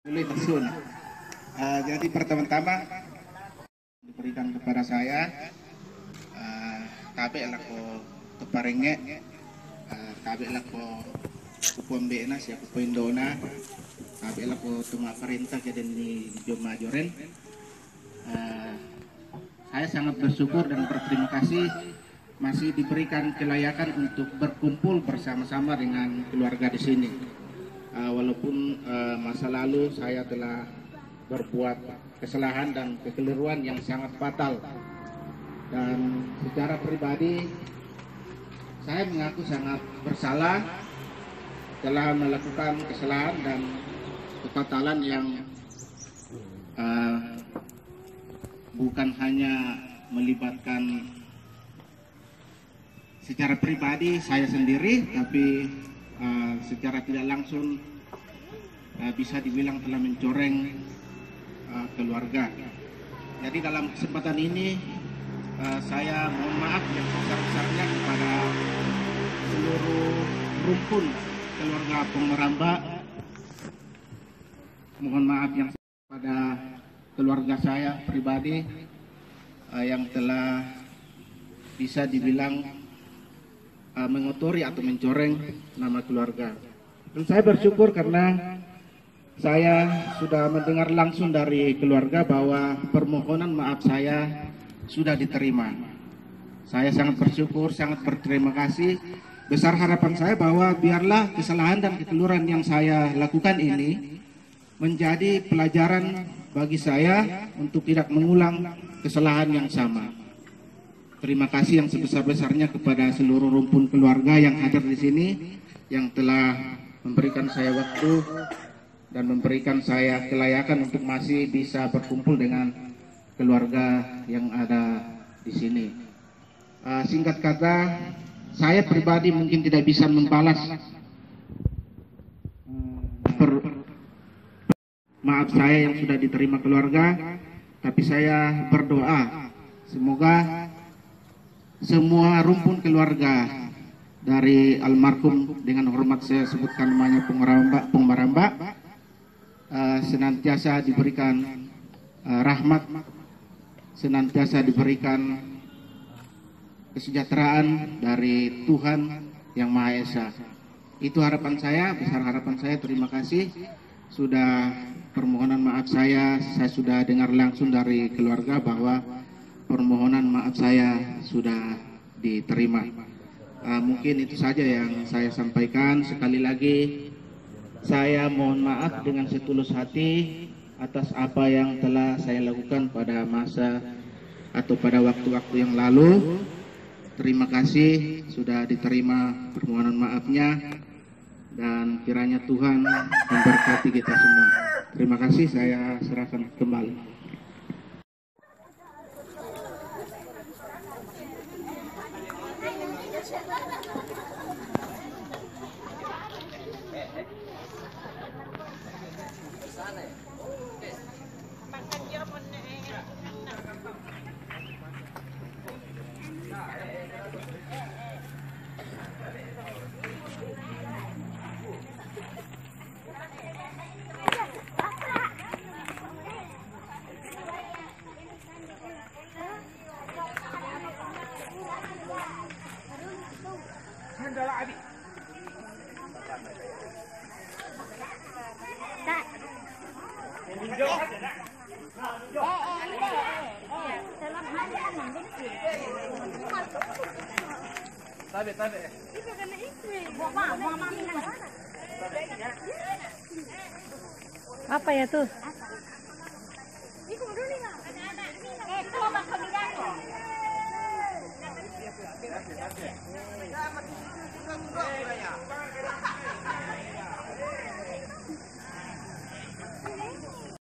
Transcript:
Jadi pertama-tama diberikan kepada saya tabe lako keparenge tabe lako kupon bena siya kupon dona tabe lako tuma perintah jadi di Joma Joren. Saya sangat bersyukur dan berterima kasih masih diberikan kelayakan untuk berkumpul bersama-sama dengan keluarga di sini. Walaupun masa lalu saya telah berbuat kesalahan dan kekeliruan yang sangat fatal, dan secara pribadi saya mengaku sangat bersalah telah melakukan kesalahan dan kefatalan yang bukan hanya melibatkan secara pribadi saya sendiri, tapi secara tidak langsung bisa dibilang telah mencoreng keluarga. Jadi dalam kesempatan ini saya mohon maaf yang sebesar-besarnya kepada seluruh rumpun keluarga Pengmeramba. Mohon maaf yang kepada keluarga saya pribadi yang telah bisa dibilang mengotori atau mencoreng nama keluarga. Dan saya bersyukur karena saya sudah mendengar langsung dari keluarga bahwa permohonan maaf saya sudah diterima. Saya sangat bersyukur, sangat berterima kasih. Besar harapan saya bahwa biarlah kesalahan dan kekeliruan yang saya lakukan ini menjadi pelajaran bagi saya untuk tidak mengulang kesalahan yang sama. Terima kasih yang sebesar-besarnya kepada seluruh rumpun keluarga yang hadir di sini, yang telah memberikan saya waktu dan memberikan saya kelayakan untuk masih bisa berkumpul dengan keluarga yang ada di sini. Singkat kata, saya pribadi mungkin tidak bisa membalas maaf saya yang sudah diterima keluarga, tapi saya berdoa semoga semua rumpun keluarga dari almarhum, dengan hormat saya sebutkan namanya Pengmeramba, senantiasa diberikan rahmat, senantiasa diberikan kesejahteraan dari Tuhan Yang Maha Esa. Itu harapan saya, besar harapan saya. Terima kasih. Sudah permohonan maaf saya sudah dengar langsung dari keluarga bahwa permohonan maaf saya sudah diterima. Mungkin itu saja yang saya sampaikan. Sekali lagi saya mohon maaf dengan setulus hati atas apa yang telah saya lakukan pada masa atau pada waktu-waktu yang lalu. Terima kasih sudah diterima permohonan maafnya, dan kiranya Tuhan memberkati kita semua. Terima kasih, saya serahkan kembali. Apa ya tuh? Itu